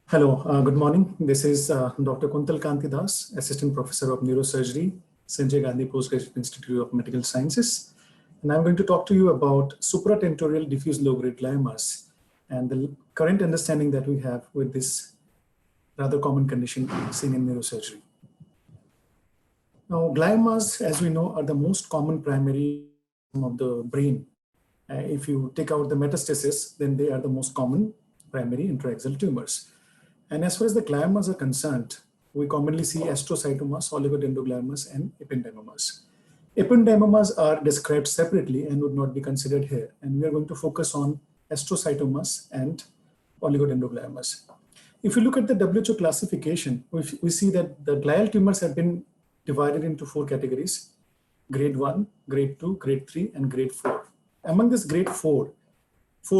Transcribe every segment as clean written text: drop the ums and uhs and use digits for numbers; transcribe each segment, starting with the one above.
Hello, good morning. This is Dr. Kuntal Kanti Das, Assistant Professor of Neurosurgery, Sanjay Gandhi Postgraduate Institute of Medical Sciences. And I'm going to talk to you about supratentorial diffuse low-grade gliomas and the current understanding that we have with this rather common condition seen in neurosurgery. Now, gliomas, as we know, are the most common primary of the brain. If you take out the metastasis, then they are the most common primary intraaxial tumors. And as far as the gliomas are concerned, we commonly see astrocytomas, oligodendrogliomas, and ependymomas. Ependymomas are described separately and would not be considered here. And we are going to focus on astrocytomas and oligodendrogliomas. If you look at the WHO classification, we see that the glial tumors have been divided into 4 categories: grade 1, grade 2, grade 3, and grade 4. Among this grade 4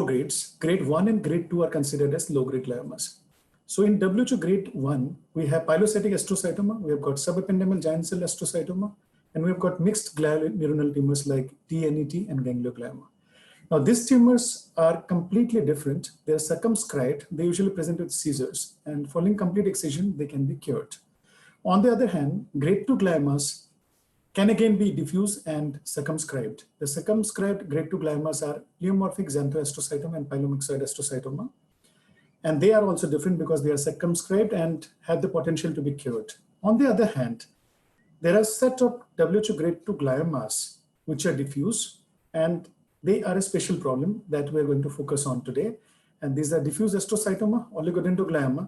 grades, grade 1 and grade 2 are considered as low-grade gliomas. So in WHO grade 1, we have pilocytic astrocytoma, we have got subependymal giant cell astrocytoma, and we have got mixed glial neuronal tumors like TNET and ganglioglioma. Now these tumors are completely different. They are circumscribed. They usually present with seizures, and following complete excision, they can be cured. On the other hand, grade 2 gliomas can again be diffuse and circumscribed. The circumscribed grade 2 gliomas are pleomorphic xanthoastrocytoma and pilomyxoid astrocytoma. And they are also different because they are circumscribed and have the potential to be cured. On the other hand, there are a set of WHO grade 2 gliomas which are diffuse, and they are a special problem that we're going to focus on today. And these are diffuse astrocytoma, oligodendroglioma,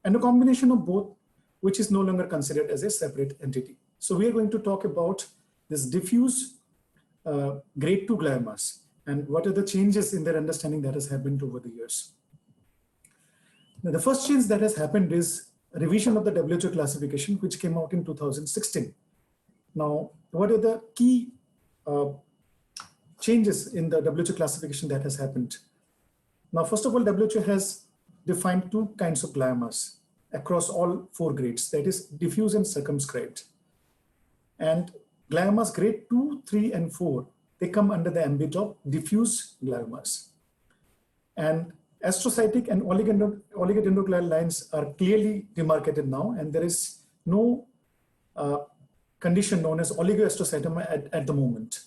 and a combination of both, which is no longer considered as a separate entity. So we are going to talk about this diffuse grade 2 gliomas and what are the changes in their understanding that has happened over the years. Now, the first change that has happened is a revision of the WHO classification, which came out in 2016. Now, what are the key changes in the WHO classification that has happened? Now, first of all, WHO has defined 2 kinds of gliomas across all 4 grades, that is diffuse and circumscribed. And gliomas grade 2, 3, and 4, they come under the ambit of diffuse gliomas. And astrocytic and oligodendroglial lines are clearly demarcated now, and there is no condition known as oligoastrocytoma at the moment.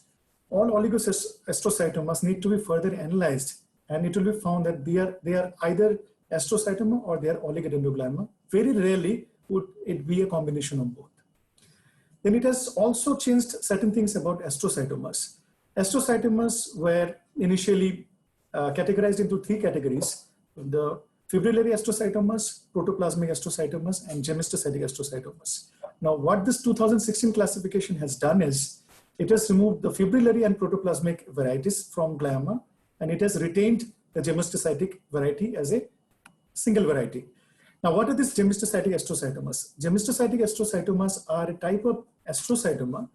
All oligoastrocytomas need to be further analyzed, and it will be found that they are either astrocytoma or they are oligodendroglioma. Very rarely would it be a combination of both. Then it has also changed certain things about astrocytomas. Astrocytomas were initially categorized into 3 categories: the fibrillary astrocytomas, protoplasmic astrocytomas, and gemistocytic astrocytomas. Now, what this 2016 classification has done is it has removed the fibrillary and protoplasmic varieties from glioma, and it has retained the gemistocytic variety as a single variety. Now, what are these gemistocytic astrocytomas? Gemistocytic astrocytomas are a type of astrocytoma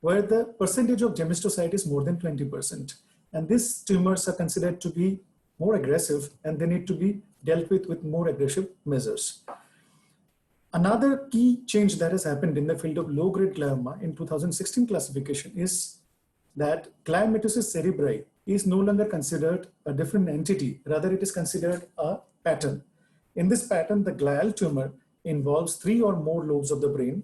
where the percentage of gemistocyte is more than 20%. And these tumors are considered to be more aggressive, and they need to be dealt with more aggressive measures. Another key change that has happened in the field of low-grade glioma in 2016 classification is that gliomatosis cerebri is no longer considered a different entity. Rather, it is considered a pattern. In this pattern, the glial tumor involves 3 or more lobes of the brain,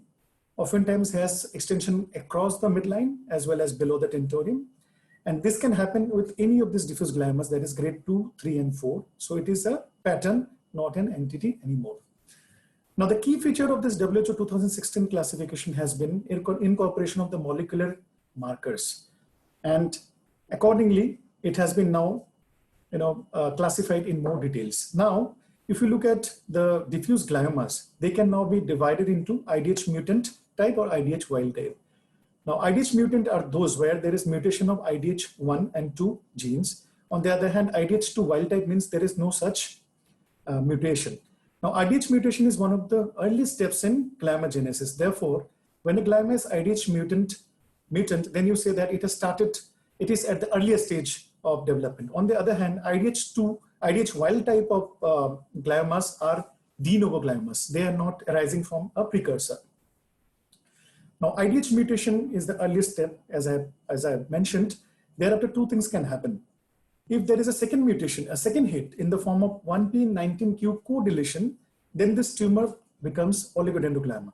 oftentimes has extension across the midline as well as below the tentorium. And this can happen with any of these diffuse gliomas, that is grade 2, 3, and 4. So it is a pattern, not an entity anymore. Now, the key feature of this WHO 2016 classification has been incorporation of the molecular markers. And accordingly, it has been now classified in more details. Now, if you look at the diffuse gliomas, they can now be divided into IDH mutant type or IDH wild type. Now, IDH mutant are those where there is mutation of IDH1 and 2 genes. On the other hand, IDH2 wild type means there is no such mutation. Now, IDH mutation is one of the early steps in gliomagenesis. Therefore, when a glioma is IDH mutant, then you say that it is at the earliest stage of development. On the other hand, IDH wild type of gliomas are de novo gliomas. They are not arising from a precursor. Now, IDH mutation is the earliest step, as I mentioned. Thereafter, 2 things can happen. If there is a second mutation, a second hit in the form of 1p19q co-deletion, then this tumor becomes oligodendroglioma.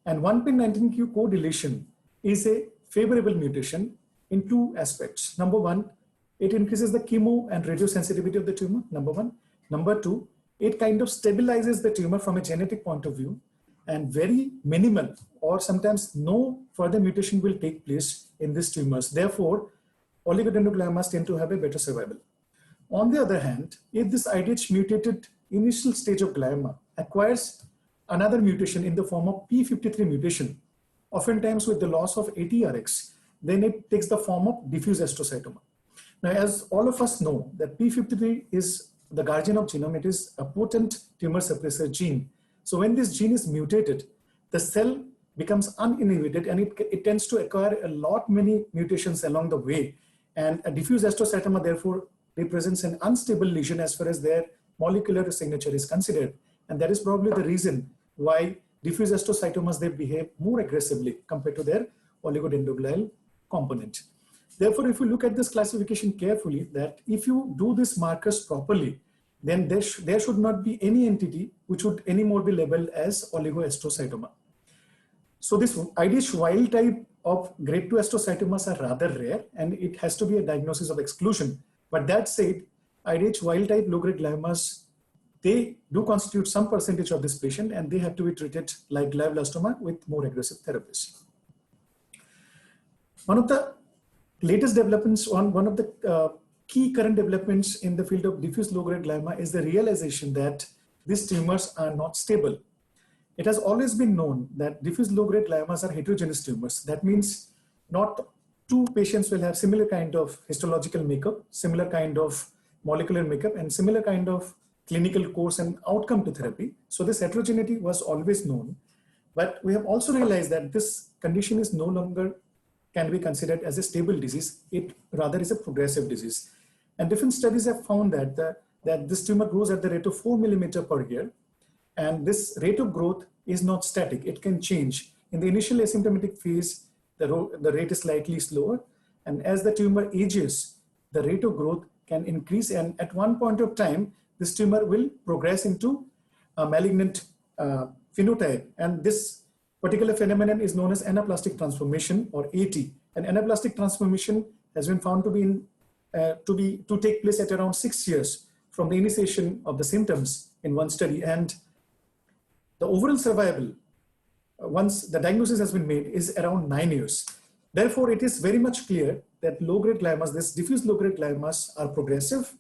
And 1p19q co-deletion is a favorable mutation in two aspects. Number one, it increases the chemo and radiosensitivity of the tumor, number one. Number two, it kind of stabilizes the tumor from a genetic point of view, and very minimal or sometimes no further mutation will take place in these tumors. Therefore, oligodendrogliomas tend to have a better survival. On the other hand, if this IDH mutated initial stage of glioma acquires another mutation in the form of p53 mutation, oftentimes with the loss of ATRX, then it takes the form of diffuse astrocytoma. Now, as all of us know, that p53 is the guardian of genome. It is a potent tumor suppressor gene. So when this gene is mutated, the cell becomes uninhibited, and it tends to acquire many mutations along the way. And a diffuse astrocytoma therefore represents an unstable lesion as far as their molecular signature is considered. And that is probably the reason why diffuse astrocytomas, they behave more aggressively compared to their oligodendroglial component. Therefore, if you look at this classification carefully, that if you do these markers properly, then there should not be any entity which would anymore be labeled as oligoastrocytoma. So this IDH wild type of grade 2 astrocytomas are rather rare, and it has to be a diagnosis of exclusion. But that said, IDH wild type low-grade gliomas, they do constitute some percentage of this patient, and they have to be treated like glioblastoma with more aggressive therapies. One of the latest developments, one of the key current developments in the field of diffuse low-grade glioma is the realization that these tumors are not stable. It has always been known that diffuse low-grade gliomas are heterogeneous tumors. That means not two patients will have similar kind of histological makeup, similar kind of molecular makeup, and similar kind of clinical course and outcome to therapy. So this heterogeneity was always known. But we have also realized that this condition is no longer can be considered as a stable disease. It rather is a progressive disease. And different studies have found that, that this tumor grows at the rate of 4 millimeter per year. And this rate of growth is not static. It can change. In the initial asymptomatic phase, the rate is slightly slower. And as the tumor ages, the rate of growth can increase. And at one point of time, this tumor will progress into a malignant phenotype. And this particular phenomenon is known as anaplastic transformation, or AT. And anaplastic transformation has been found to take place at around 6 years from the initiation of the symptoms in one study. And the overall survival, once the diagnosis has been made, is around 9 years. Therefore, it is very much clear that low-grade gliomas, this diffuse low-grade gliomas, are progressive.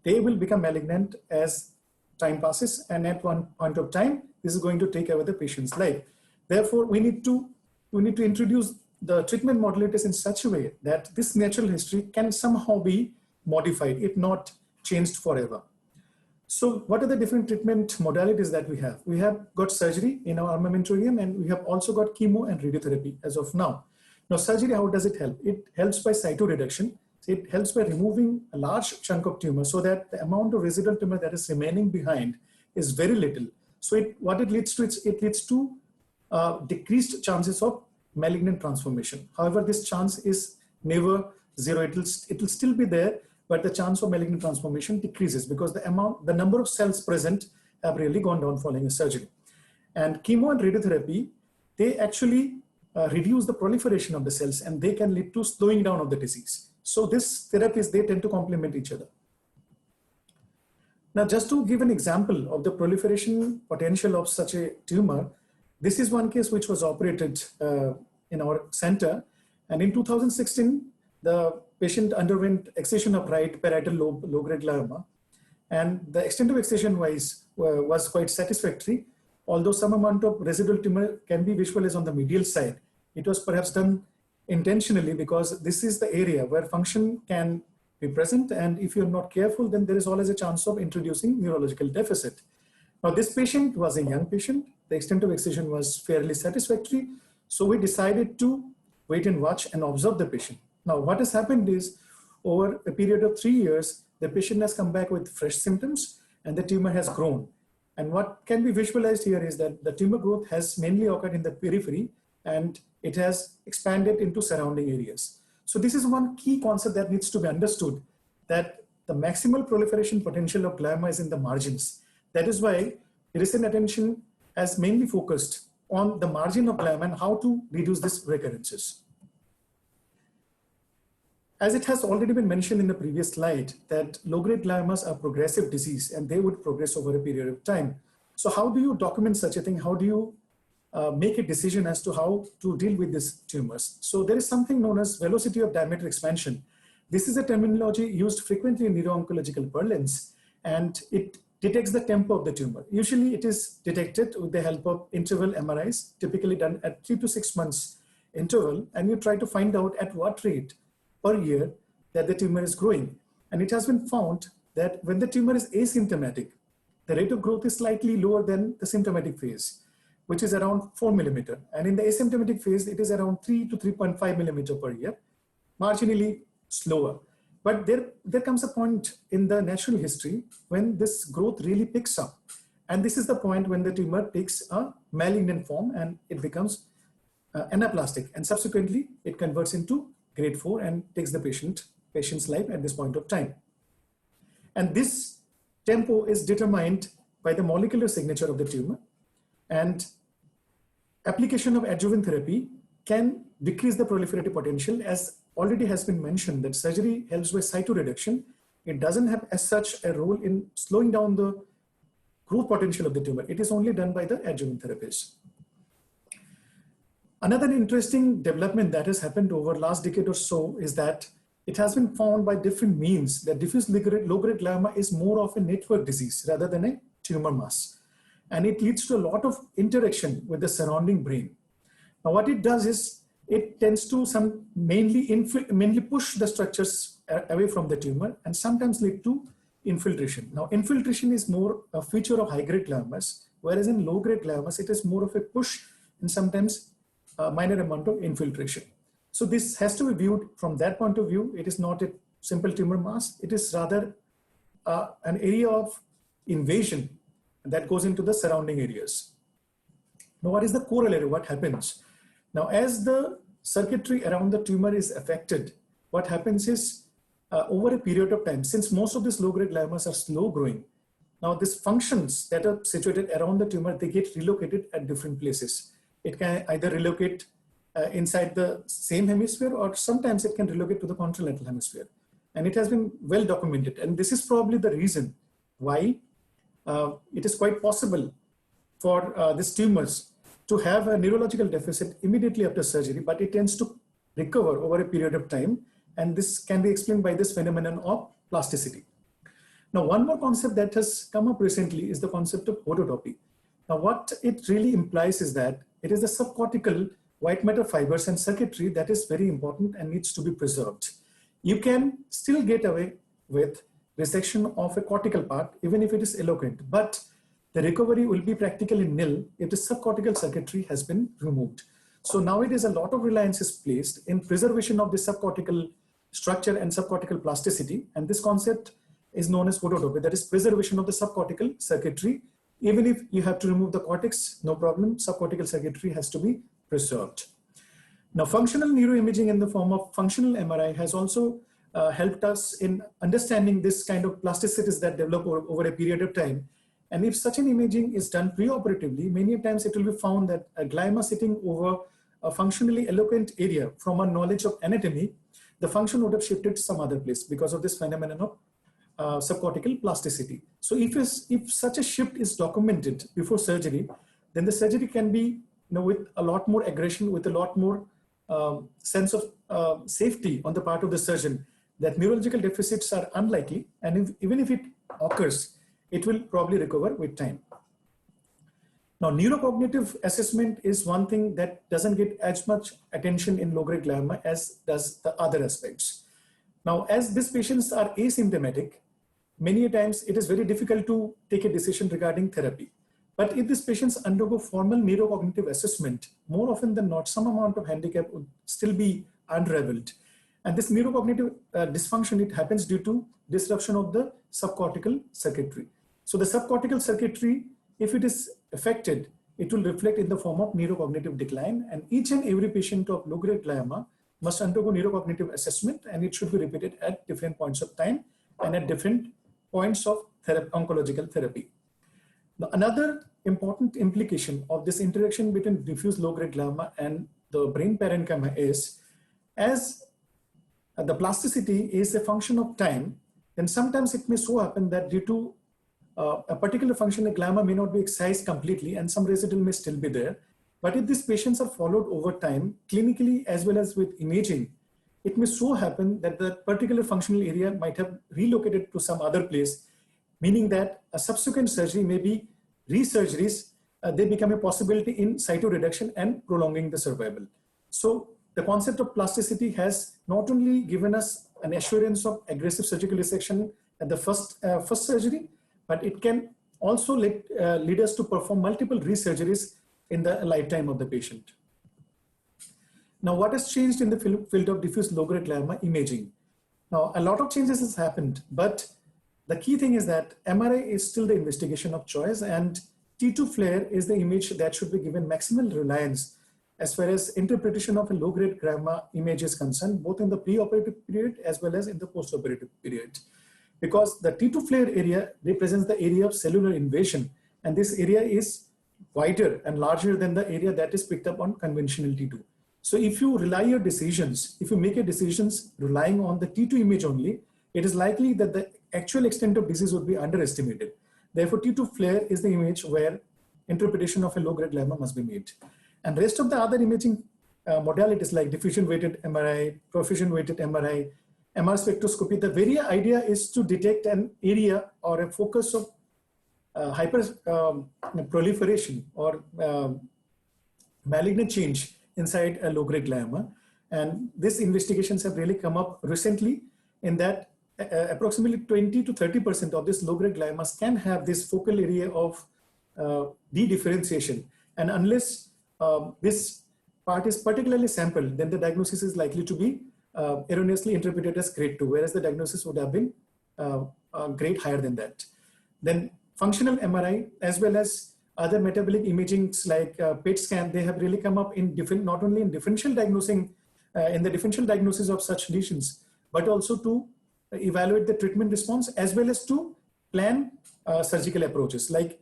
They will become malignant as time passes, and at one point of time, this is going to take away the patient's life. Therefore, we need to introduce the treatment modulators in such a way that this natural history can somehow be modified, if not changed forever. So what are the different treatment modalities that we have? We have got surgery in our armamentarium, and we have also got chemo and radiotherapy as of now. Now, surgery, how does it help? It helps by cytoreduction. It helps by removing a large chunk of tumor so that the amount of residual tumor that is remaining behind is very little. So what it leads to, it leads to decreased chances of malignant transformation. However, this chance is never zero. It will still be there, but the chance of malignant transformation decreases because the number of cells present have really gone down following a surgery. And chemo and radiotherapy, they actually reduce the proliferation of the cells, and they can lead to slowing down of the disease. So these therapies, they tend to complement each other. Now, just to give an example of the proliferation potential of such a tumor, this is one case which was operated in our center. And in 2016, the patient underwent excision of right parietal lobe low-grade glioma. And the extent of excision was quite satisfactory. Although some amount of residual tumor can be visualized on the medial side, it was perhaps done intentionally because this is the area where function can be present. And if you're not careful, then there is always a chance of introducing neurological deficit. Now, this patient was a young patient. The extent of excision was fairly satisfactory. So we decided to wait and watch and observe the patient. Now, what has happened is over a period of 3 years, the patient has come back with fresh symptoms and the tumor has grown. And what can be visualized here is that the tumor growth has mainly occurred in the periphery and it has expanded into surrounding areas. So this is one key concept that needs to be understood, that the maximal proliferation potential of glioma is in the margins. That is why recent attention has mainly focused on the margin of glioma and how to reduce these recurrences. As it has already been mentioned in the previous slide, that low-grade gliomas are progressive disease and they would progress over a period of time. So how do you document such a thing? How do you make a decision as to how to deal with these tumors? So there is something known as velocity of diameter expansion. This is a terminology used frequently in neuro-oncological parlance, and it detects the tempo of the tumor. Usually it is detected with the help of interval MRIs, typically done at 3 to 6 months interval, and you try to find out at what rate per year that the tumor is growing. And it has been found that when the tumor is asymptomatic, the rate of growth is slightly lower than the symptomatic phase, which is around 4 millimeter. And in the asymptomatic phase, it is around 3 to 3.5 millimeter per year, marginally slower. But there comes a point in the natural history when this growth really picks up. And this is the point when the tumor takes a malignant form and it becomes anaplastic. And subsequently, it converts into grade 4 and takes the patient's life at this point of time. And this tempo is determined by the molecular signature of the tumor, and application of adjuvant therapy can decrease the proliferative potential. As already has been mentioned, that surgery helps by cytoreduction. It doesn't have as such a role in slowing down the growth potential of the tumor. It is only done by the adjuvant therapies. Another interesting development that has happened over last decade or so is that it has been found by different means that diffuse low-grade glioma is more of a network disease rather than a tumor mass. And it leads to a lot of interaction with the surrounding brain. Now what it does is it tends to mainly push the structures away from the tumor and sometimes lead to infiltration. Now infiltration is more a feature of high-grade gliomas, whereas in low-grade gliomas, it is more of a push and sometimes a minor amount of infiltration. So this has to be viewed from that point of view. It is not a simple tumor mass. It is rather an area of invasion that goes into the surrounding areas. Now, what is the corollary? What happens? Now, as the circuitry around the tumor is affected, what happens is over a period of time, since most of these low-grade gliomas are slow growing, now these functions that are situated around the tumor, they get relocated at different places. It can either relocate inside the same hemisphere, or sometimes it can relocate to the contralateral hemisphere. And it has been well documented. And this is probably the reason why it is quite possible for these tumors to have a neurological deficit immediately after surgery, but it tends to recover over a period of time. And this can be explained by this phenomenon of plasticity. Now, one more concept that has come up recently is the concept of phototopy. Now, what it really implies is that it is the subcortical white matter fibers and circuitry that is very important and needs to be preserved. You can still get away with resection of a cortical part, even if it is eloquent, but the recovery will be practically nil if the subcortical circuitry has been removed. So nowadays, a lot of reliance is placed in preservation of the subcortical structure and subcortical plasticity. And this concept is known as phototopy, that is preservation of the subcortical circuitry. Even if you have to remove the cortex, no problem, subcortical circuitry has to be preserved. Now, functional neuroimaging in the form of functional MRI has also helped us in understanding this kind of plasticities that develop over a period of time. And if such an imaging is done preoperatively, many times it will be found that a glioma sitting over a functionally eloquent area from our knowledge of anatomy, the function would have shifted to some other place because of this phenomenon of subcortical plasticity. So if such a shift is documented before surgery, then the surgery can be with a lot more aggression, with a lot more sense of safety on the part of the surgeon, that neurological deficits are unlikely, and even if it occurs, it will probably recover with time. Now, neurocognitive assessment is one thing that doesn't get as much attention in low-grade glioma as does the other aspects. Now, as these patients are asymptomatic, many times it is very difficult to take a decision regarding therapy. But if these patients undergo formal neurocognitive assessment, more often than not, some amount of handicap would still be unraveled. And this neurocognitive dysfunction, it happens due to disruption of the subcortical circuitry. So the subcortical circuitry, if it is affected, it will reflect in the form of neurocognitive decline. And each and every patient of low-grade glioma must undergo neurocognitive assessment, and it should be repeated at different points of time and at different points of oncological therapy. Now, another important implication of this interaction between diffuse low-grade glioma and the brain parenchyma is, as the plasticity is a function of time, then sometimes it may so happen that due to a particular function, the glioma may not be excised completely and some residual may still be there. But if these patients are followed over time, clinically as well as with imaging, it may so happen that the particular functional area might have relocated to some other place, meaning that a subsequent surgery may be resurgeries, they become a possibility in cytoreduction and prolonging the survival. So the concept of plasticity has not only given us an assurance of aggressive surgical resection at the first surgery, but it can also lead us to perform multiple resurgeries in the lifetime of the patient. Now, what has changed in the field of diffuse low-grade glioma imaging? Now, a lot of changes has happened, but the key thing is that MRI is still the investigation of choice, and T2 FLAIR is the image that should be given maximal reliance as far as interpretation of a low-grade glioma image is concerned, both in the pre-operative period as well as in the post-operative period. Because the T2 FLAIR area represents the area of cellular invasion, and this area is wider and larger than the area that is picked up on conventional T2. So if you rely your decisions, if you make your decisions relying on the T2 image only, it is likely that the actual extent of disease would be underestimated. Therefore, T2 FLAIR is the image where interpretation of a low-grade glioma must be made. And rest of the other imaging modalities like diffusion-weighted MRI, profusion-weighted MRI, MR spectroscopy, the very idea is to detect an area or a focus of proliferation or malignant change inside a low-grade glioma. And these investigations have really come up recently in that approximately 20 to 30% of this low-grade gliomas can have this focal area of de-differentiation. And unless this part is particularly sampled, then the diagnosis is likely to be erroneously interpreted as grade 2, whereas the diagnosis would have been grade higher than that. Then functional MRI as well as other metabolic imagings like PET scan, they have really come up in different, not only in differential diagnosing, in the differential diagnosis of such lesions, but also to evaluate the treatment response as well as to plan surgical approaches like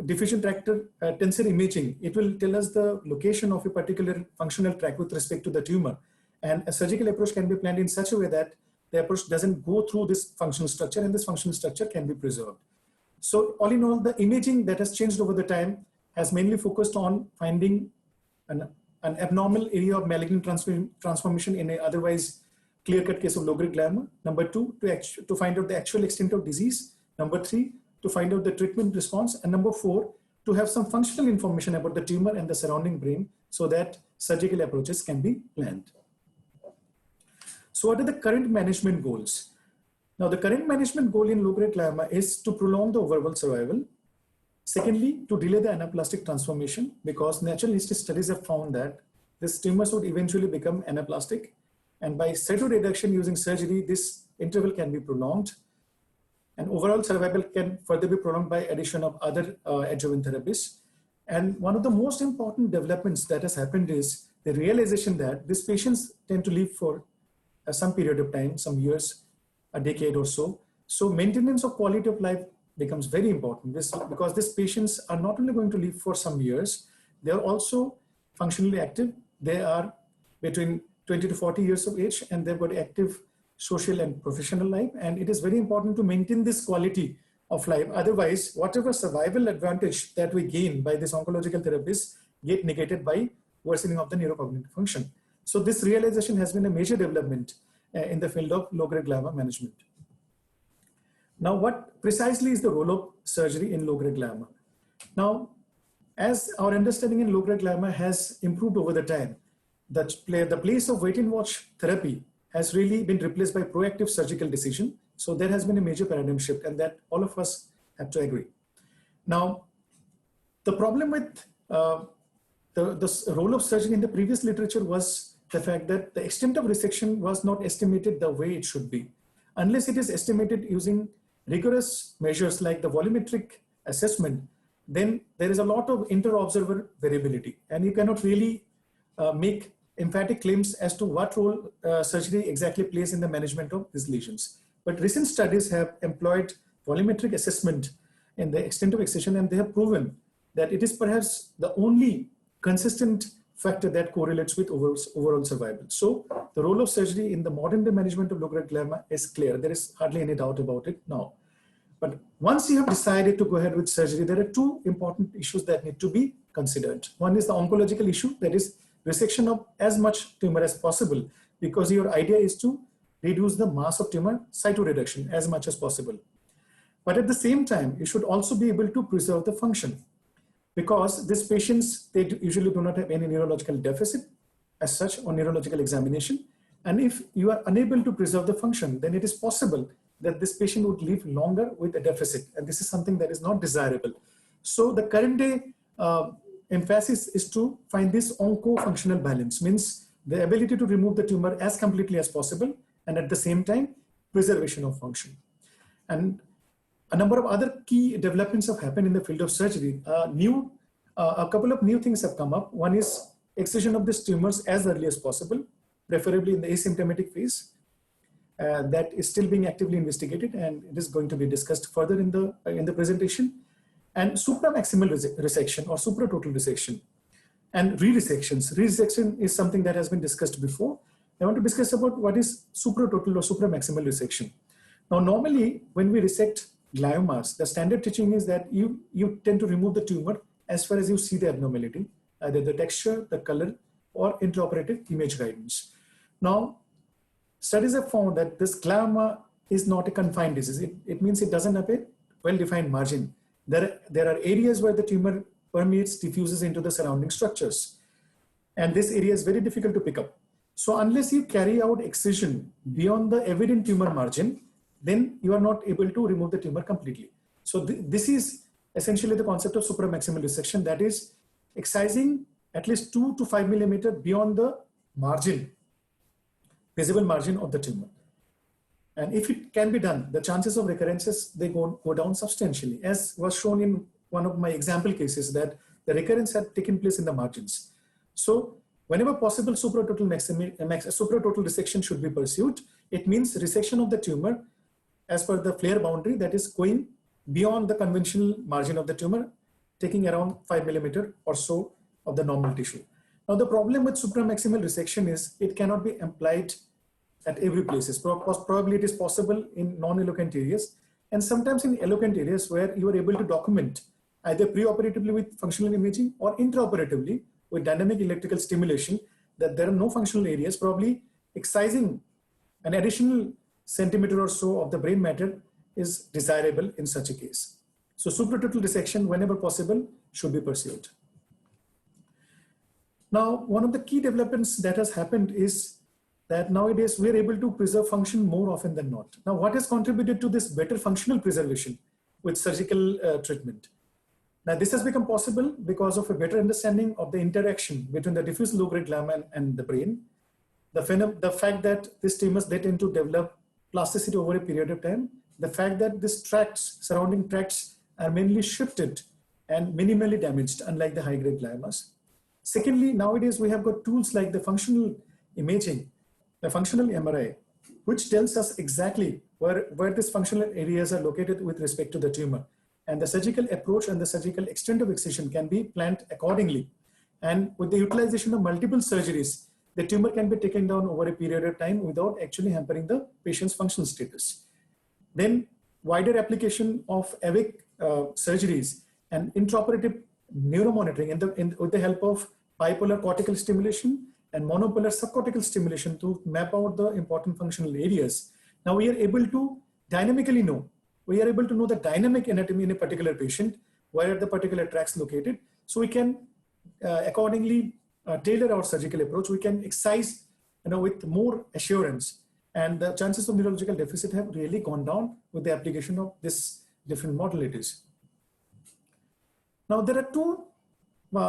diffusion tractor tensor imaging. It will tell us the location of a particular functional tract with respect to the tumor. And a surgical approach can be planned in such a way that the approach doesn't go through this functional structure and this functional structure can be preserved. So all in all, the imaging that has changed over the time has mainly focused on finding an abnormal area of malignant transformation in an otherwise clear-cut case of low-grade glioma. Number 2, to find out the actual extent of disease. Number 3, to find out the treatment response. And number 4, to have some functional information about the tumor and the surrounding brain so that surgical approaches can be planned. So what are the current management goals? Now, the current management goal in low-grade glioma is to prolong the overall survival. Secondly, to delay the anaplastic transformation, because natural history studies have found that these tumors would eventually become anaplastic. And by cytoreduction using surgery, this interval can be prolonged. And overall survival can further be prolonged by addition of other adjuvant therapies. And one of the most important developments that has happened is the realization that these patients tend to live for some period of time, some years, a decade or so. So maintenance of quality of life becomes very important because these patients are not only going to live for some years, they are also functionally active. They are between 20 to 40 years of age and they've got active social and professional life. And it is very important to maintain this quality of life. Otherwise, whatever survival advantage that we gain by these oncological therapies get negated by worsening of the neurocognitive function. So this realization has been a major development in the field of low-grade glioma management. Now, what precisely is the role of surgery in low-grade glioma? Now, as our understanding in low-grade glioma has improved over the time, the place of wait and watch therapy has really been replaced by proactive surgical decision. So there has been a major paradigm shift and that all of us have to agree. Now, the problem with the role of surgery in the previous literature was the fact that the extent of resection was not estimated the way it should be. Unless it is estimated using rigorous measures like the volumetric assessment, then there is a lot of inter-observer variability and you cannot really make emphatic claims as to what role surgery exactly plays in the management of these lesions. But recent studies have employed volumetric assessment in the extent of excision, and they have proven that it is perhaps the only consistent factor that correlates with overall survival. So the role of surgery in the modern day management of low-grade glioma is clear. There is hardly any doubt about it now. But once you have decided to go ahead with surgery, there are two important issues that need to be considered. One is the oncological issue, that is resection of as much tumor as possible, because your idea is to reduce the mass of tumor, cytoreduction, as much as possible. But at the same time, you should also be able to preserve the function, because these patients, they usually do not have any neurological deficit as such or neurological examination. And if you are unable to preserve the function, then it is possible that this patient would live longer with a deficit. And this is something that is not desirable. So the current day emphasis is to find this onco-functional balance, means the ability to remove the tumor as completely as possible, and at the same time, preservation of function. And a number of other key developments have happened in the field of surgery. A couple of new things have come up. One is excision of these tumors as early as possible, preferably in the asymptomatic phase. That is still being actively investigated, and it is going to be discussed further in the presentation. And supramaximal resection or supratotal resection and re-resections. Resection is something that has been discussed before. I want to discuss about what is supratotal or supramaximal resection. Now, normally when we resect gliomas, the standard teaching is that you tend to remove the tumor as far as you see the abnormality, either the texture, the color, or intraoperative image guidance. Now, studies have found that this glioma is not a confined disease. It means it doesn't have a well-defined margin. There are areas where the tumor permeates, diffuses into the surrounding structures. And this area is very difficult to pick up. So unless you carry out excision beyond the evident tumor margin, then you are not able to remove the tumor completely. So this is essentially the concept of supramaximal resection, that is excising at least 2 to 5 millimeter beyond the margin, visible margin of the tumor. And if it can be done, the chances of recurrences, they go down substantially, as was shown in one of my example cases, that the recurrence had taken place in the margins. So whenever possible, supratotal resection should be pursued. It means resection of the tumor as per the flare boundary, that is going beyond the conventional margin of the tumor, taking around 5 millimeter or so of the normal tissue. Now, the problem with supramaximal resection is it cannot be applied at every place. Probably it is possible in non-eloquent areas, and sometimes in eloquent areas where you are able to document either preoperatively with functional imaging or intraoperatively with dynamic electrical stimulation that there are no functional areas. Probably excising an additional centimeter or so of the brain matter is desirable in such a case. So supratotal resection, whenever possible, should be pursued. Now, one of the key developments that has happened is that nowadays we are able to preserve function more often than not. Now, what has contributed to this better functional preservation with surgical treatment? Now, this has become possible because of a better understanding of the interaction between the diffuse low-grade glioma and the brain. The fact that these tumors, they tend to develop plasticity over a period of time. The fact that these tracts, surrounding tracts, are mainly shifted and minimally damaged, unlike the high-grade gliomas. Secondly, nowadays we have got tools like the functional imaging, the functional MRI, which tells us exactly where these functional areas are located with respect to the tumor. And the surgical approach and the surgical extent of excision can be planned accordingly. And with the utilization of multiple surgeries, the tumor can be taken down over a period of time without actually hampering the patient's functional status. Then wider application of AVIC surgeries and intraoperative neuromonitoring with the help of bipolar cortical stimulation and monopolar subcortical stimulation to map out the important functional areas. Now we are able to dynamically know, we are able to know the dynamic anatomy in a particular patient, where are the particular tracts located. So we can accordingly tailor our surgical approach. We can excise with more assurance, and the chances of neurological deficit have really gone down with the application of this different modalities. Now there are two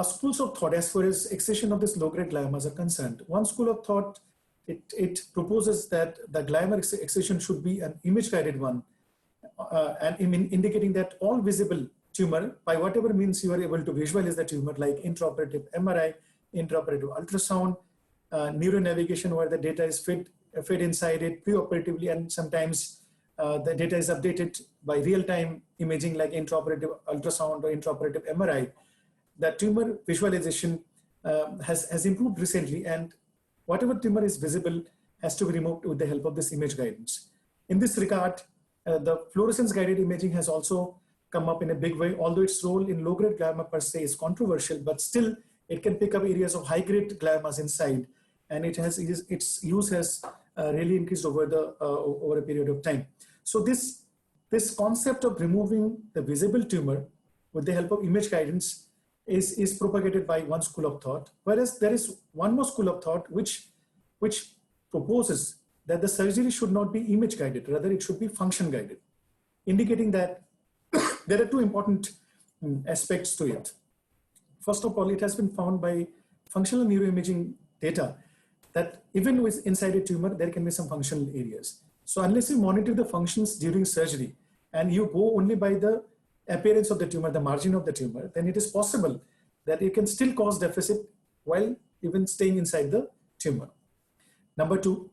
schools of thought as far as excision of this low-grade gliomas are concerned. One school of thought, it proposes that the glioma excision should be an image-guided one, and indicating that all visible tumor, by whatever means you are able to visualize the tumor, like intraoperative MRI, intraoperative ultrasound, neuronavigation where the data is fed inside it preoperatively, and sometimes the data is updated by real-time imaging like intraoperative ultrasound or intraoperative MRI, the tumor visualization has improved recently, and whatever tumor is visible has to be removed with the help of this image guidance. In this regard, the fluorescence guided imaging has also come up in a big way, although its role in low-grade glioma per se is controversial, but still it can pick up areas of high-grade gliomas inside, and its use has really increased over a period of time. So this concept of removing the visible tumor with the help of image guidance is propagated by one school of thought, whereas there is one more school of thought which proposes that the surgery should not be image guided, rather it should be function guided, indicating that there are two important aspects to it. First of all, it has been found by functional neuroimaging data that even with inside a tumor, there can be some functional areas. So unless you monitor the functions during surgery and you go only by the appearance of the tumor, the margin of the tumor, then it is possible that it can still cause deficit while even staying inside the tumor. Number two,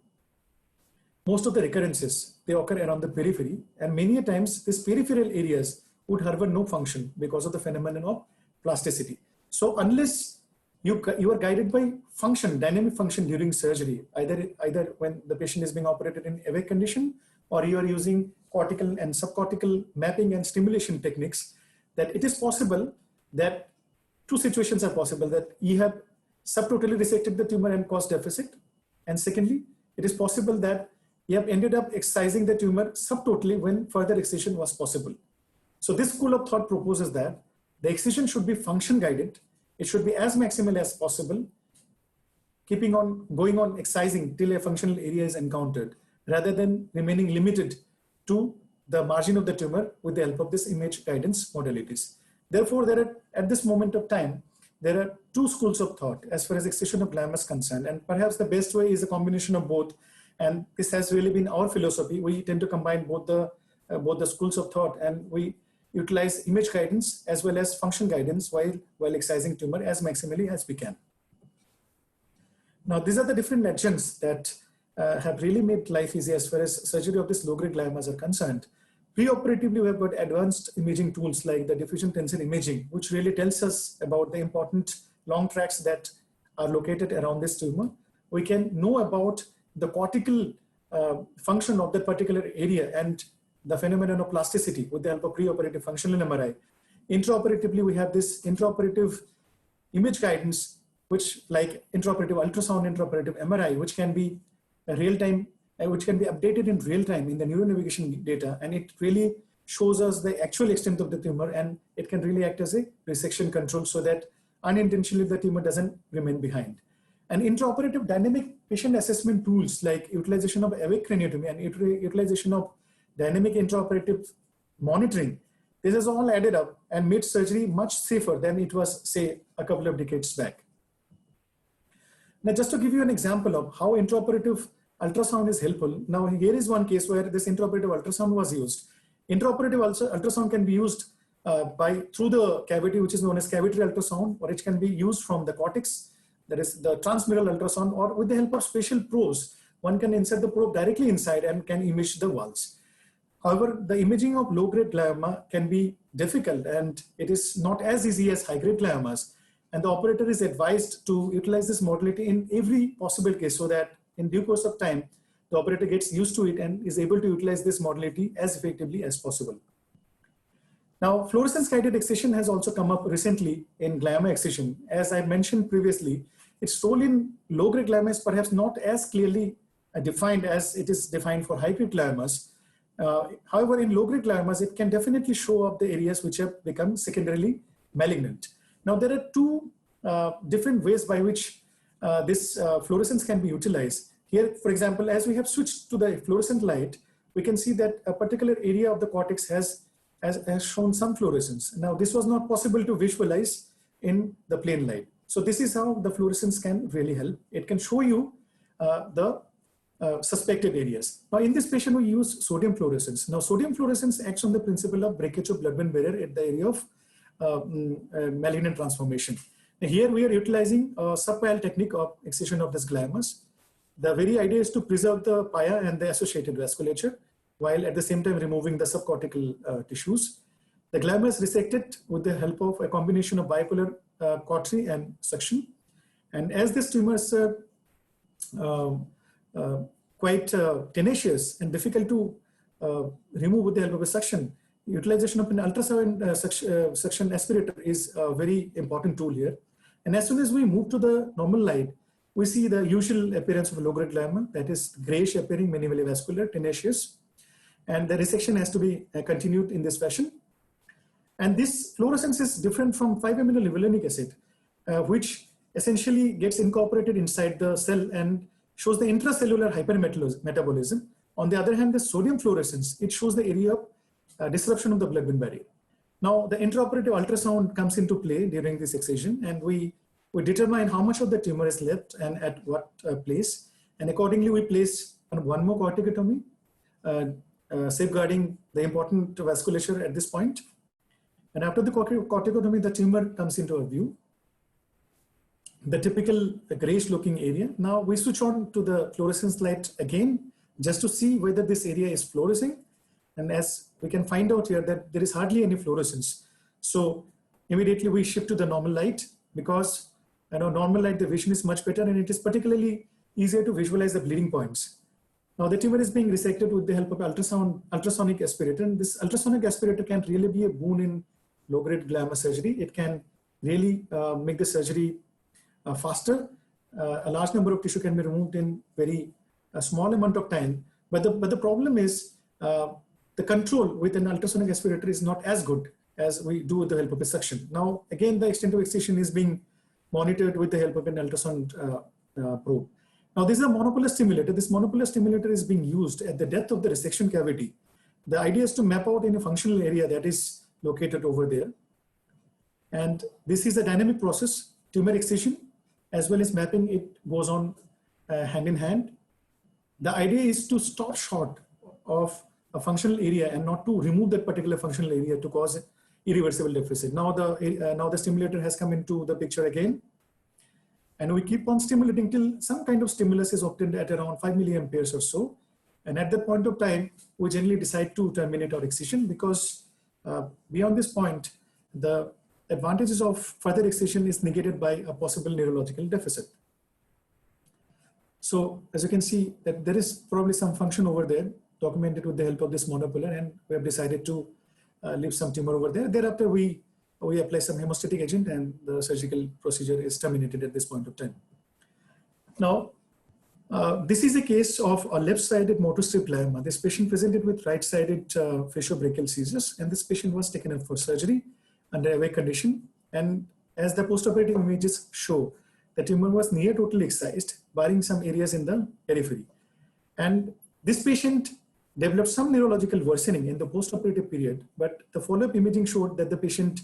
most of the recurrences, they occur around the periphery, and many a times these peripheral areas would harbor no function because of the phenomenon of plasticity. So unless you are guided by function, dynamic function during surgery, either when the patient is being operated in awake condition, or you are using cortical and subcortical mapping and stimulation techniques, that it is possible that two situations are possible, that you have subtotally resected the tumor and caused deficit, and secondly, it is possible that you have ended up excising the tumor subtotally when further excision was possible. So this school of thought proposes that the excision should be function guided. It should be as maximal as possible, going on excising till a functional area is encountered, rather than remaining limited to the margin of the tumor with the help of this image guidance modalities. Therefore, at this moment of time, there are two schools of thought as far as excision of glioma is concerned, and perhaps the best way is a combination of both. And this has really been our philosophy. We tend to combine both the schools of thought, and we utilize image guidance as well as function guidance while excising tumor as maximally as we can. Now, these are the different adjuncts that have really made life easy as far as surgery of these low-grade gliomas are concerned. Preoperatively, we have got advanced imaging tools like the diffusion tensor imaging, which really tells us about the important long tracts that are located around this tumor. We can know about the cortical function of that particular area and the phenomenon of plasticity with the help of preoperative functional MRI. Intraoperatively, we have this intraoperative image guidance, which like intraoperative ultrasound, intraoperative MRI, which can be real-time, which can be updated in real time in the neuronavigation data, and it really shows us the actual extent of the tumor, and it can really act as a resection control so that unintentionally the tumor doesn't remain behind. And intraoperative dynamic patient assessment tools like utilization of awake craniotomy and utilization of dynamic intraoperative monitoring, this has all added up and made surgery much safer than it was, say, a couple of decades back. Now, just to give you an example of how intraoperative ultrasound is helpful, now here is one case where this intraoperative ultrasound was used. Intraoperative ultrasound can be used through the cavity, which is known as cavitary ultrasound, or it can be used from the cortex, that is the transmural ultrasound, or with the help of special probes, one can insert the probe directly inside and can image the walls. However, the imaging of low-grade glioma can be difficult, and it is not as easy as high-grade gliomas. And the operator is advised to utilize this modality in every possible case so that in due course of time, the operator gets used to it and is able to utilize this modality as effectively as possible. Now, fluorescence-guided excision has also come up recently in glioma excision. As I mentioned previously, its role in low-grade glioma is perhaps not as clearly defined as it is defined for high-grade gliomas. However, in low-grade gliomas, it can definitely show up the areas which have become secondarily malignant. Now, there are two different ways by which this fluorescence can be utilized. Here, for example, as we have switched to the fluorescent light, we can see that a particular area of the cortex has shown some fluorescence. Now, this was not possible to visualize in the plain light. So this is how the fluorescence can really help. It can show you the suspected areas. Now, in this patient, we use sodium fluorescence. Now, sodium fluorescence acts on the principle of breakage of blood-brain barrier at the area of malignant transformation. Now, here we are utilizing a sub-pial technique of excision of these gliomas. The very idea is to preserve the pia and the associated vasculature. while at the same time removing the subcortical tissues. The glioma is resected with the help of a combination of bipolar cautery and suction. And as this tumor is quite tenacious and difficult to remove with the help of a suction, utilization of an ultrasound suction aspirator is a very important tool here. And as soon as we move to the normal light, we see the usual appearance of a low-grade glioma, that is grayish appearing, minimally vascular, tenacious. And the resection has to be continued in this fashion. And this fluorescence is different from 5-aminolevulinic acid, which essentially gets incorporated inside the cell and shows the intracellular hypermetabolism. On the other hand, the sodium fluorescence, it shows the area of disruption of the blood-brain barrier. Now, the intraoperative ultrasound comes into play during this excision, and we determine how much of the tumor is left and at what place. And accordingly, we place one more corticotomy, safeguarding the important vasculature at this point. And after the corticotomy, the tumor comes into our view, the typical grayish looking area. Now we switch on to the fluorescence light again, just to see whether this area is fluorescing. And as we can find out here that there is hardly any fluorescence. So immediately we shift to the normal light, because normal light, the vision is much better, and it is particularly easier to visualize the bleeding points. Now the tumor is being resected with the help of ultrasonic aspirator. And this ultrasonic aspirator can really be a boon in low-grade glioma surgery. It can really make the surgery faster. A large number of tissue can be removed in very small amount of time. But the problem is the control with an ultrasonic aspirator is not as good as we do with the help of a suction. Now, again, the extent of excision is being monitored with the help of an ultrasound probe. Now, this is a monopolar stimulator. This monopolar stimulator is being used at the depth of the resection cavity. The idea is to map out in a functional area that is located over there. And this is a dynamic process. Tumor excision as well as mapping, it goes on hand in hand. The idea is to stop short of a functional area and not to remove that particular functional area to cause irreversible deficit. Now the stimulator has come into the picture again, and we keep on stimulating till some kind of stimulus is obtained at around 5 milliamperes or so. And at that point of time, we generally decide to terminate our excision, because beyond this point, the advantages of further excision is negated by a possible neurological deficit. So as you can see that there is probably some function over there documented with the help of this monopolar, and we have decided to leave some tumor over there. Thereafter, we apply some hemostatic agent, and the surgical procedure is terminated at this point of time. Now, this is a case of a left-sided motor strip glioma. This patient presented with right-sided facial-brachial seizures, and this patient was taken up for surgery under awake condition. And as the postoperative images show, the tumor was near totally excised, barring some areas in the periphery. And this patient developed some neurological worsening in the postoperative period, but the follow-up imaging showed that the patient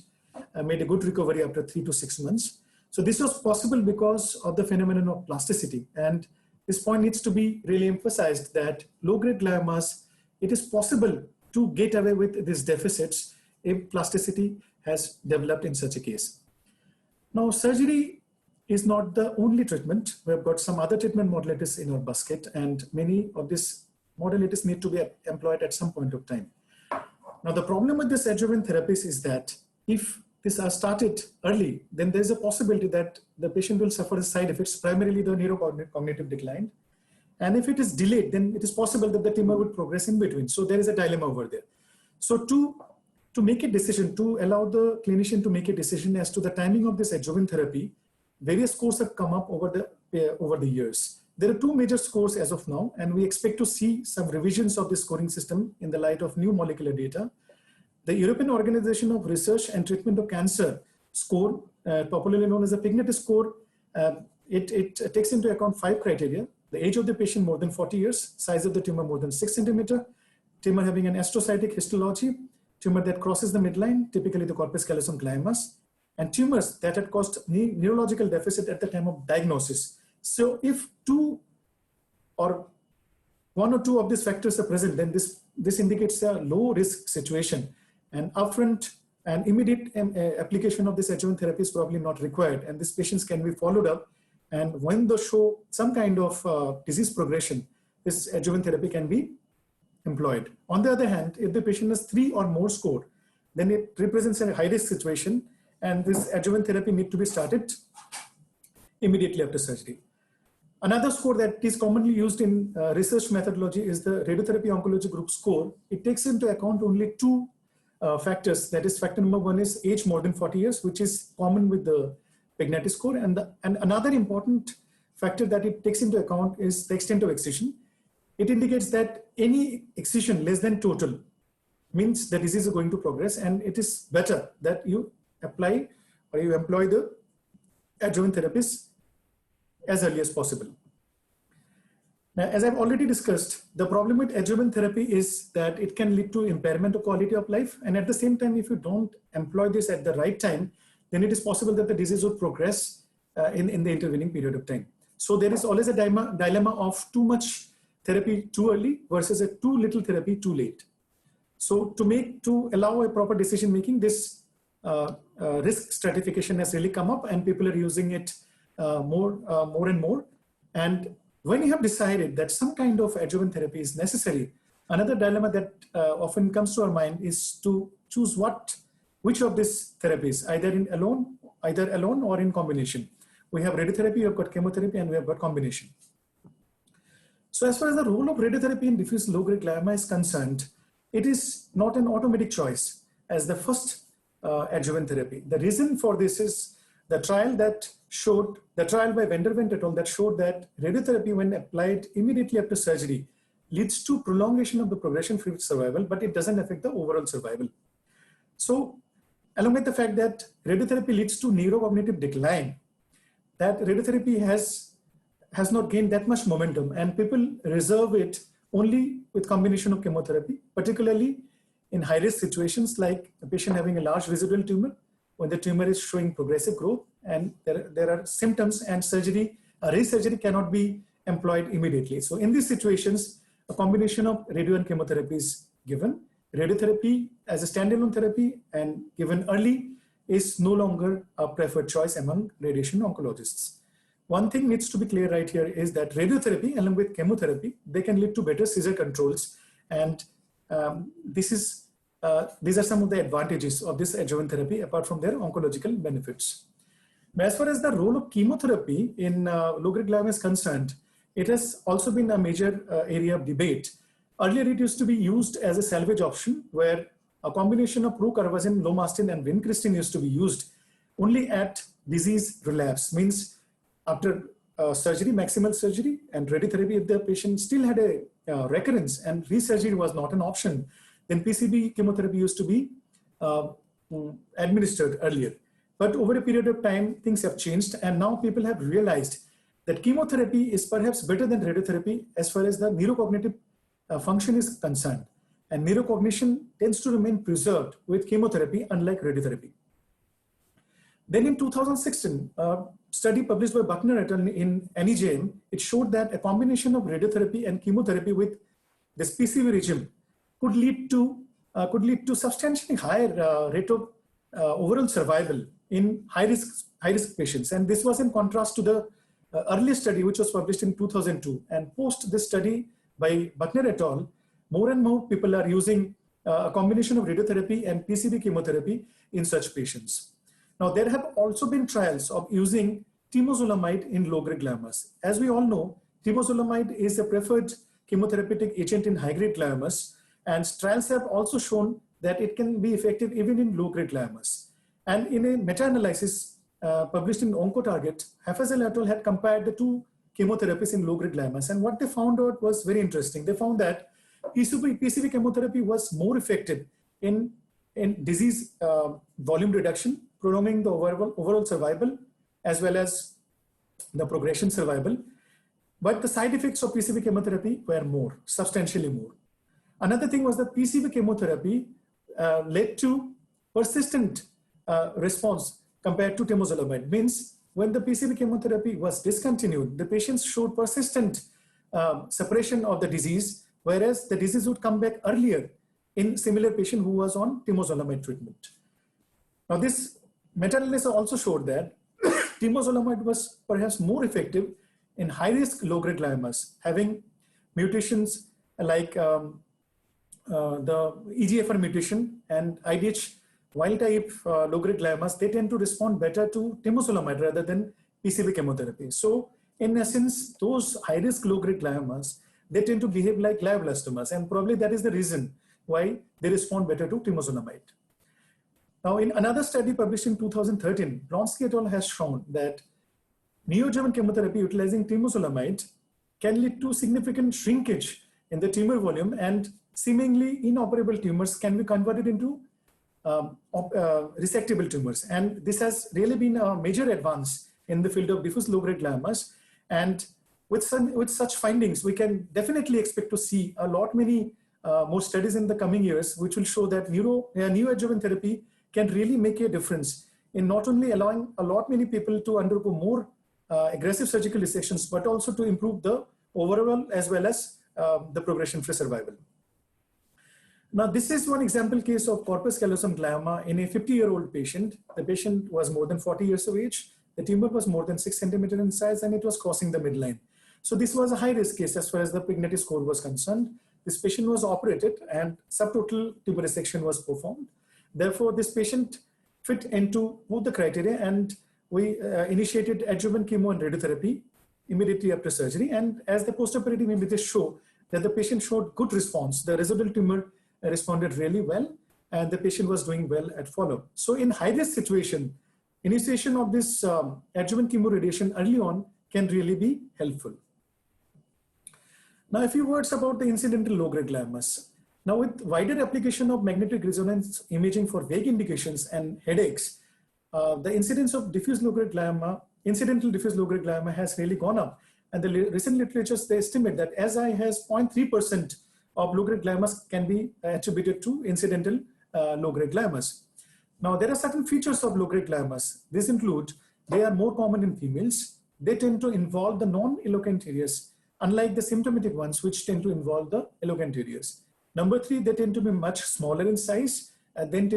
made a good recovery after 3 to 6 months. So this was possible because of the phenomenon of plasticity. And this point needs to be really emphasized, that low-grade gliomas, it is possible to get away with these deficits if plasticity has developed in such a case. Now, surgery is not the only treatment. We have got some other treatment modalities in our basket, and many of these modalities need to be employed at some point of time. Now, the problem with this adjuvant therapies is that if these are started early, then there's a possibility that the patient will suffer side effects, primarily the neurocognitive decline. And if it is delayed, then it is possible that the tumor would progress in between. So there is a dilemma over there. So to make a decision, to allow the clinician to make a decision as to the timing of this adjuvant therapy, various scores have come up over the years. There are 2 major scores as of now, and we expect to see some revisions of the scoring system in the light of new molecular data. The European Organization of Research and Treatment of Cancer score, popularly known as the PIGNET score, it takes into account 5 criteria: the age of the patient more than 40 years, size of the tumor more than 6 centimeter, tumor having an astrocytic histology, tumor that crosses the midline, typically the corpus callosum gliomas, and tumors that had caused neurological deficit at the time of diagnosis. So if 1 or 2 of these factors are present, then this indicates a low risk situation, and upfront and immediate application of this adjuvant therapy is probably not required, and these patients can be followed up. And when they show some kind of disease progression, this adjuvant therapy can be employed. On the other hand, if the patient has 3 or more score, then it represents a high-risk situation, and this adjuvant therapy need to be started immediately after surgery. Another score that is commonly used in research methodology is the radiotherapy oncology group score. It takes into account only 2 factors. That is, factor number 1 is age more than 40 years, which is common with the Pignati score. And another important factor that it takes into account is the extent of excision. It indicates that any excision less than total means the disease is going to progress, and it is better that you apply or you employ the adjuvant therapies as early as possible. Now, as I've already discussed, the problem with adjuvant therapy is that it can lead to impairment of quality of life. And at the same time, if you don't employ this at the right time, then it is possible that the disease will progress in the intervening period of time. So there is always a dilemma of too much therapy too early versus a too little therapy too late. So to allow a proper decision making, this risk stratification has really come up, and people are using it more and more. And when you have decided that some kind of adjuvant therapy is necessary, another dilemma that often comes to our mind is to choose which of these therapies, either alone or in combination. We have radiotherapy, we have got chemotherapy, and we have got combination. So as far as the role of radiotherapy in diffuse low-grade glioma is concerned, it is not an automatic choice as the first adjuvant therapy. The reason for this is the trial by Vandervent et al. That showed that radiotherapy, when applied immediately after surgery, leads to prolongation of the progression-free survival, but it doesn't affect the overall survival. So, along with the fact that radiotherapy leads to neurocognitive decline, that radiotherapy has not gained that much momentum, and people reserve it only with combination of chemotherapy, particularly in high-risk situations like a patient having a large residual tumor, when the tumor is showing progressive growth and there are symptoms, and resurgery cannot be employed immediately. So in these situations, a combination of radio and chemotherapy is given. Radiotherapy as a standalone therapy and given early is no longer a preferred choice among radiation oncologists. One thing needs to be clear right here is that radiotherapy along with chemotherapy, they can lead to better seizure controls, and these are some of the advantages of this adjuvant therapy apart from their oncological benefits. As far as the role of chemotherapy in low-grade glioma is concerned, it has also been a major area of debate. Earlier, it used to be used as a salvage option, where a combination of flucarabazine, lomastine, and vincristine used to be used only at disease relapse, means after surgery, maximal surgery, and radiotherapy, if the patient still had a recurrence and resurgery was not an option, then PCB chemotherapy used to be administered earlier. But over a period of time, things have changed, and now people have realized that chemotherapy is perhaps better than radiotherapy as far as the neurocognitive function is concerned. And neurocognition tends to remain preserved with chemotherapy, unlike radiotherapy. Then in 2016, a study published by Buckner et al. In NEJM, it showed that a combination of radiotherapy and chemotherapy with this PCB regime could lead to substantially higher rate of overall survival in high-risk patients. And this was in contrast to the earlier study, which was published in 2002. And post this study by Buckner et al., more and more people are using a combination of radiotherapy and PCB chemotherapy in such patients. Now, there have also been trials of using temozolomide in low-grade gliomas. As we all know, temozolomide is a preferred chemotherapeutic agent in high-grade gliomas, and trials have also shown that it can be effective even in low-grade gliomas. And in a meta-analysis published in OncoTarget, Hafazal et al. Had compared the two chemotherapies in low-grade gliomas, and what they found out was very interesting. They found that PCB chemotherapy was more effective in disease volume reduction, prolonging the overall survival as well as the progression survival. But the side effects of PCB chemotherapy were more, substantially more. Another thing was that PCB chemotherapy led to persistent response compared to temozolomide. Means when the PCB chemotherapy was discontinued, the patients showed persistent suppression of the disease, whereas the disease would come back earlier in similar patient who was on temozolomide treatment. Now, this meta-analysis also showed that temozolomide was perhaps more effective in high-risk low-grade gliomas, having mutations like the EGFR mutation and IDH wild type low-grade gliomas, they tend to respond better to temozolomide rather than PCV chemotherapy. So in essence, those high-risk low-grade gliomas, they tend to behave like glioblastomas, and probably that is the reason why they respond better to temozolomide. Now, in another study published in 2013, Blonsky et al. Has shown that neoadjuvant chemotherapy utilizing temozolomide can lead to significant shrinkage in the tumor volume, and seemingly inoperable tumors can be converted into resectable tumors. And this has really been a major advance in the field of diffuse low-grade gliomas. And with such findings, we can definitely expect to see a lot many more studies in the coming years, which will show that neoadjuvant therapy can really make a difference in not only allowing a lot many people to undergo more aggressive surgical resections, but also to improve the overall as well as the progression-free survival. Now, this is one example case of corpus callosum glioma in a 50-year-old patient. The patient was more than 40 years of age. The tumor was more than 6 centimeters in size, and it was crossing the midline. So this was a high-risk case as far as the Pignati score was concerned. This patient was operated and subtotal tumor resection was performed. Therefore, this patient fit into both the criteria, and we initiated adjuvant chemo and radiotherapy immediately after surgery. And as the postoperative images show that the patient showed good response, the residual tumor responded really well, and the patient was doing well at follow-up. So in high-risk situation, initiation of this adjuvant chemoradiation early on can really be helpful. Now, a few words about the incidental low-grade gliomas. Now, with wider application of magnetic resonance imaging for vague indications and headaches, the incidence of diffuse low-grade glioma, incidental diffuse low-grade glioma has really gone up. And the recent literature, they estimate that as high as 0.3% of low-grade gliomas can be attributed to incidental low-grade gliomas. Now, there are certain features of low-grade gliomas. These include, they are more common in females. They tend to involve the non-eloquent areas, unlike the symptomatic ones, which tend to involve the eloquent areas. Number 3, they tend to be much smaller in size, and then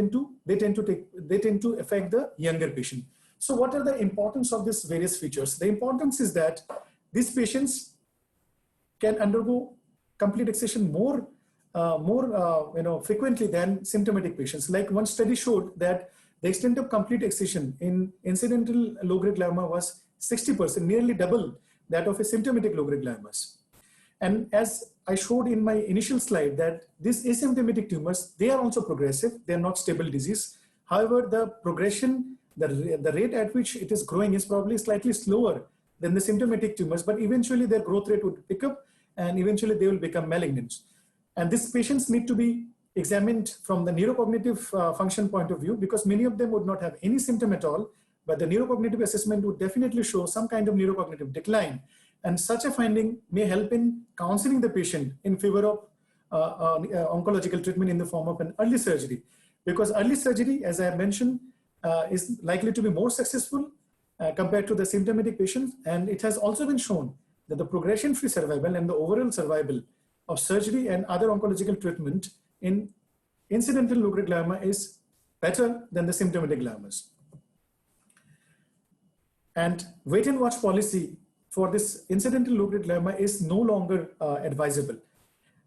they tend to affect the younger patient. So what are the importance of these various features? The importance is that these patients can undergo complete excision more frequently than symptomatic patients. Like one study showed that the extent of complete excision in incidental low-grade glioma was 60%, nearly double that of a symptomatic low-grade gliomas. And as I showed in my initial slide, that these asymptomatic tumors, they are also progressive. They are not stable disease. However, the progression, the rate at which it is growing is probably slightly slower than the symptomatic tumors, but eventually their growth rate would pick up and eventually they will become malignant. And these patients need to be examined from the neurocognitive function point of view, because many of them would not have any symptom at all, but the neurocognitive assessment would definitely show some kind of neurocognitive decline. And such a finding may help in counseling the patient in favor of oncological treatment in the form of an early surgery. Because early surgery, as I have mentioned, is likely to be more successful compared to the symptomatic patients. And it has also been shown that the progression-free survival and the overall survival of surgery and other oncological treatment in incidental low-grade glioma is better than the symptomatic gliomas. And wait and watch policy for this incidental low-grade glioma is no longer advisable.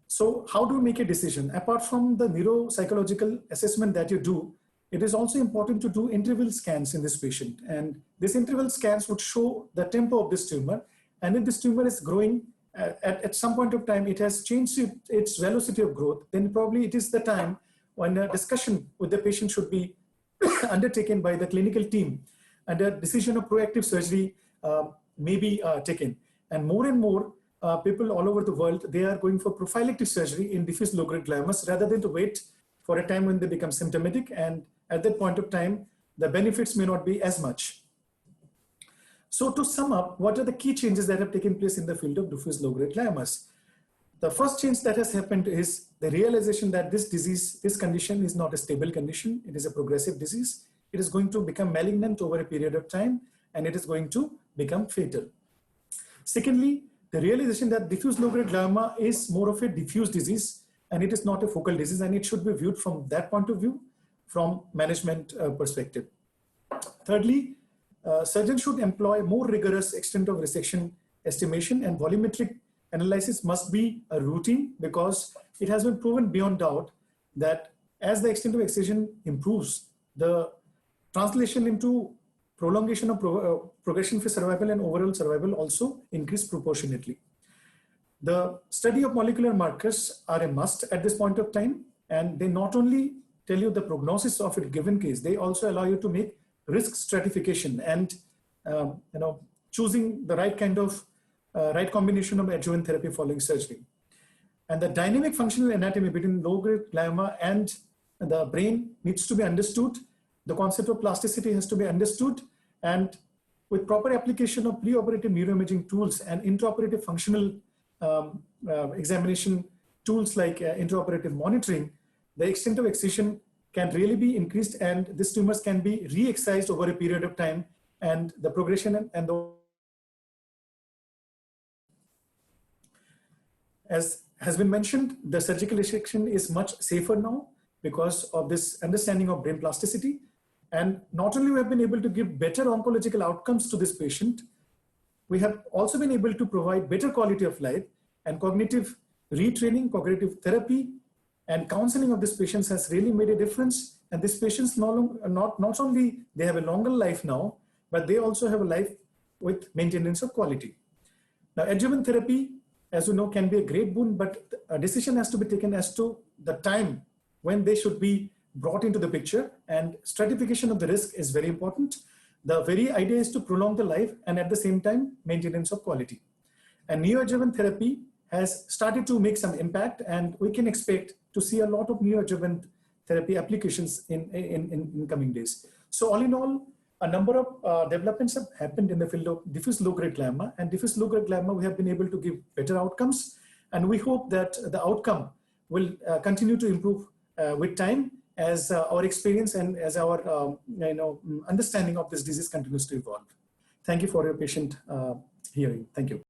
So how do we make a decision? Apart from the neuropsychological assessment that you do, it is also important to do interval scans in this patient. And this interval scans would show the tempo of this tumor. And if this tumor is growing at some point of time, it has changed its velocity of growth, then probably it is the time when a discussion with the patient should be undertaken by the clinical team, and a decision of proactive surgery may be taken. And more people all over the world, they are going for prophylactic surgery in diffuse low-grade gliomas rather than to wait for a time when they become symptomatic. And at that point of time, the benefits may not be as much. So to sum up, what are the key changes that have taken place in the field of diffuse low-grade gliomas? The first change that has happened is the realization that this disease, this condition is not a stable condition. It is a progressive disease. It is going to become malignant over a period of time, and it is going to become fatal. Secondly, the realization that diffuse low-grade glioma is more of a diffuse disease, and it is not a focal disease, and it should be viewed from that point of view, from management perspective. Thirdly, surgeons should employ more rigorous extent of resection estimation and volumetric analysis must be a routine, because it has been proven beyond doubt that as the extent of excision improves, the translation into prolongation of progression-free survival and overall survival also increase proportionately. The study of molecular markers are a must at this point of time, and they not only tell you the prognosis of a given case, they also allow you to make risk stratification and choosing the right kind of right combination of adjuvant therapy following surgery. And the dynamic functional anatomy between low-grade glioma and the brain needs to be understood. The concept of plasticity has to be understood, and with proper application of preoperative neuroimaging tools and intraoperative functional examination tools like intraoperative monitoring, the extent of excision can really be increased, and these tumors can be re-excised over a period of time, and the progression and the, as has been mentioned, the surgical resection is much safer now because of this understanding of brain plasticity. And not only we have been able to give better oncological outcomes to this patient, we have also been able to provide better quality of life, and cognitive retraining, cognitive therapy, and counseling of these patients has really made a difference. And these patients not only they have a longer life now, but they also have a life with maintenance of quality. Now, adjuvant therapy, as you know, can be a great boon, but a decision has to be taken as to the time when they should be brought into the picture, and stratification of the risk is very important. The very idea is to prolong the life and at the same time maintenance of quality. And neoadjuvant therapy has started to make some impact, and we can expect to see a lot of neoadjuvant therapy applications in coming days. So all in all, a number of developments have happened in the field of diffuse low-grade glioma, and diffuse low-grade glioma we have been able to give better outcomes, and we hope that the outcome will continue to improve with time as our experience and as our understanding of this disease continues to evolve. Thank you for your patient hearing. Thank you.